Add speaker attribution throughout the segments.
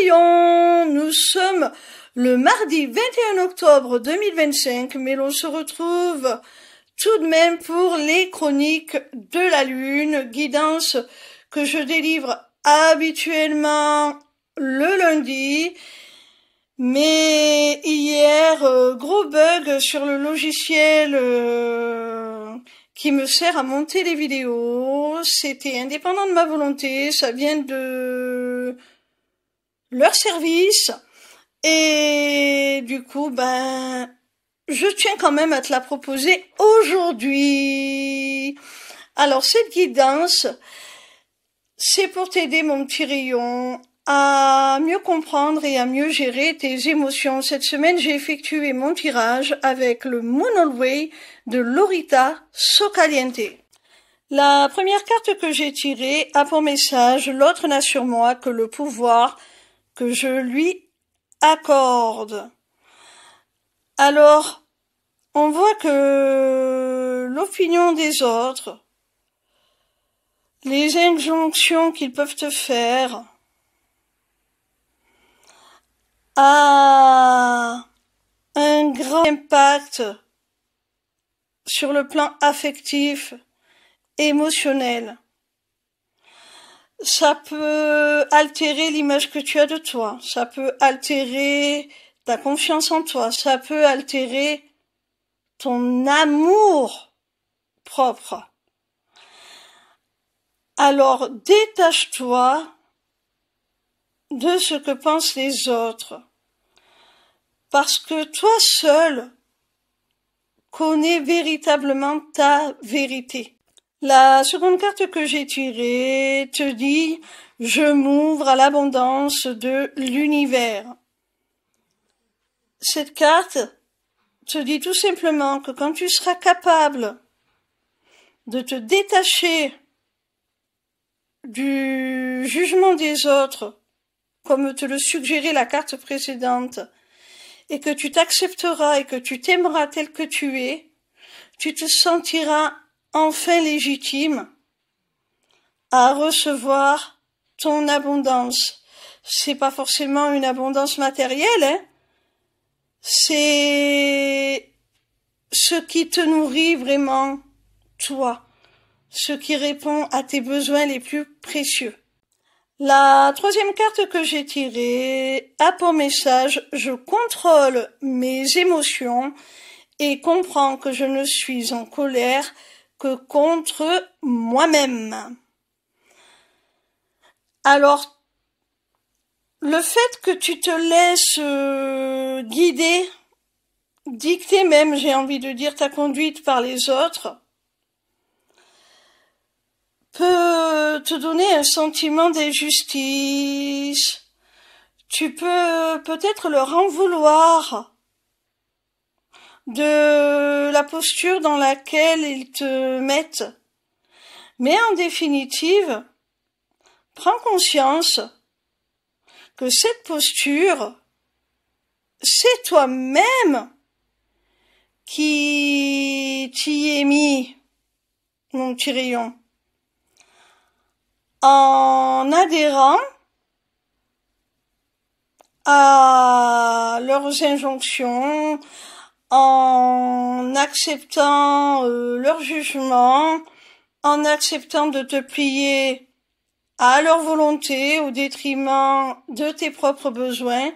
Speaker 1: Tyrion, nous sommes le mardi 21 octobre 2025, mais l'on se retrouve tout de même pour les chroniques de la Lune, guidance que je délivre habituellement le lundi. Mais hier, gros bug sur le logiciel qui me sert à monter les vidéos. C'était indépendant de ma volonté, ça vient de leur service. Et du coup, je tiens quand même à te la proposer aujourd'hui. Alors, cette guidance, c'est pour t'aider, mon petit rayon, à mieux comprendre et à mieux gérer tes émotions. Cette semaine, j'ai effectué mon tirage avec le Moon All Way de Lorita Socaliente. La première carte que j'ai tirée a pour message: l'autre n'a sur moi que le pouvoir que je lui accorde. Alors, on voit que l'opinion des autres, les injonctions qu'ils peuvent te faire, a un grand impact sur le plan affectif, émotionnel. Ça peut altérer l'image que tu as de toi, ça peut altérer ta confiance en toi, ça peut altérer ton amour propre. Alors, détache-toi de ce que pensent les autres, parce que toi seul connais véritablement ta vérité. La seconde carte que j'ai tirée te dit: je m'ouvre à l'abondance de l'univers. Cette carte te dit tout simplement que quand tu seras capable de te détacher du jugement des autres, comme te le suggérait la carte précédente, et que tu t'accepteras et que tu t'aimeras tel que tu es, tu te sentiras enfin légitime à recevoir ton abondance. C'est pas forcément une abondance matérielle, hein. C'est ce qui te nourrit vraiment, toi, ce qui répond à tes besoins les plus précieux. La troisième carte que j'ai tirée a pour message: je contrôle mes émotions et comprends que je ne suis en colère que contre moi-même. Alors, le fait que tu te laisses guider, dicter même, j'ai envie de dire, ta conduite par les autres, peut te donner un sentiment d'injustice. Tu peux peut-être leur en vouloir de la posture dans laquelle ils te mettent. Mais en définitive, prends conscience que cette posture, c'est toi-même qui t'y es mis, mon petit rayon. En adhérant à leurs injonctions, en acceptant leur jugement, en acceptant de te plier à leur volonté au détriment de tes propres besoins.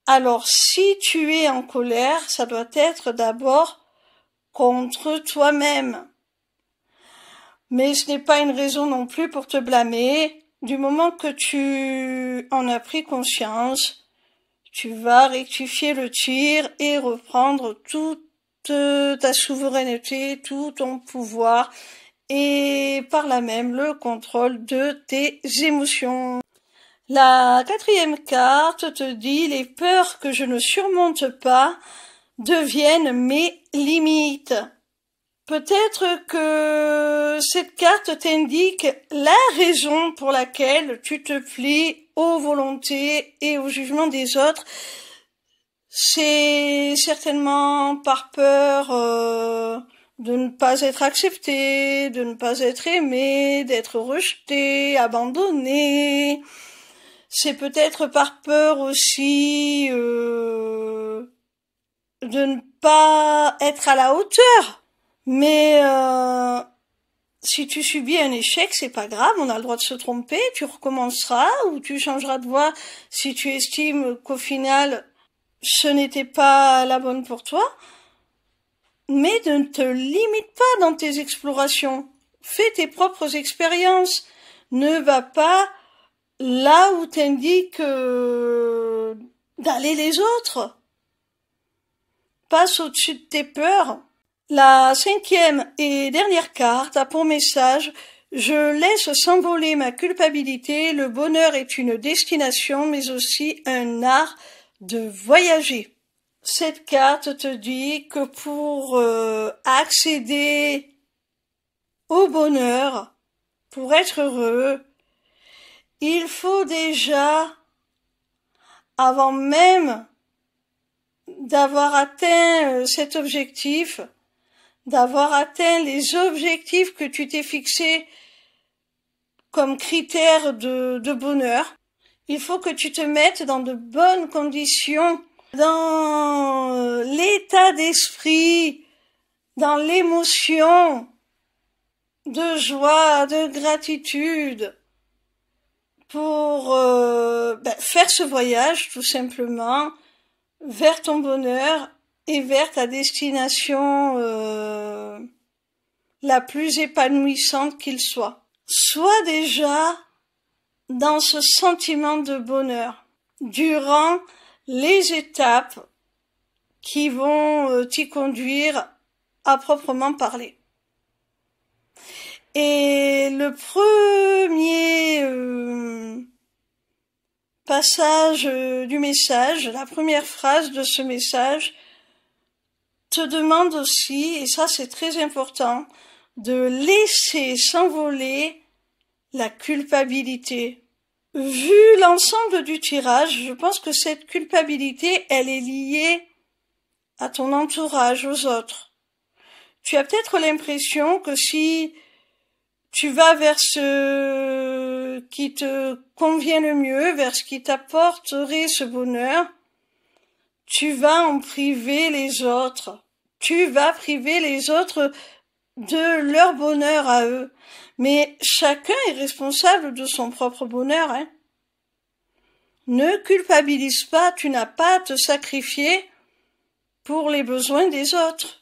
Speaker 1: Alors, si tu es en colère, ça doit être d'abord contre toi-même. Mais ce n'est pas une raison non plus pour te blâmer. Du moment que tu en as pris conscience, tu vas rectifier le tir et reprendre toute ta souveraineté, tout ton pouvoir et par là même le contrôle de tes émotions. La quatrième carte te dit: les peurs que je ne surmonte pas deviennent mes limites. Peut-être que cette carte t'indique la raison pour laquelle tu te plies aux volontés et au jugement des autres. C'est certainement par peur de ne pas être accepté, de ne pas être aimé, d'être rejeté, abandonné. C'est peut-être par peur aussi de ne pas être à la hauteur. Mais si tu subis un échec, c'est pas grave, on a le droit de se tromper, tu recommenceras ou tu changeras de voie si tu estimes qu'au final ce n'était pas la bonne pour toi. Mais ne te limite pas dans tes explorations. Fais tes propres expériences. Ne va pas là où t'indique d'aller les autres. Passe au-dessus de tes peurs. La 5e et dernière carte a pour message: je laisse s'envoler ma culpabilité, le bonheur est une destination mais aussi un art de voyager. Cette carte te dit que pour accéder au bonheur, pour être heureux, il faut déjà, avant même d'avoir atteint cet objectif, d'avoir atteint les objectifs que tu t'es fixés comme critères de bonheur, il faut que tu te mettes dans de bonnes conditions, dans l'état d'esprit, dans l'émotion de joie, de gratitude, pour faire ce voyage tout simplement vers ton bonheur et vers ta destination la plus épanouissante qu'il soit. Sois déjà dans ce sentiment de bonheur durant les étapes qui vont t'y conduire à proprement parler. Et le premier passage du message, la première phrase de ce message, te demande aussi, et ça c'est très important, de laisser s'envoler la culpabilité. Vu l'ensemble du tirage, je pense que cette culpabilité, elle est liée à ton entourage, aux autres. Tu as peut-être l'impression que si tu vas vers ce qui te convient le mieux, vers ce qui t'apporterait ce bonheur, tu vas en priver les autres. Tu vas priver les autres de leur bonheur à eux. Mais chacun est responsable de son propre bonheur, hein. Ne culpabilise pas, tu n'as pas à te sacrifier pour les besoins des autres.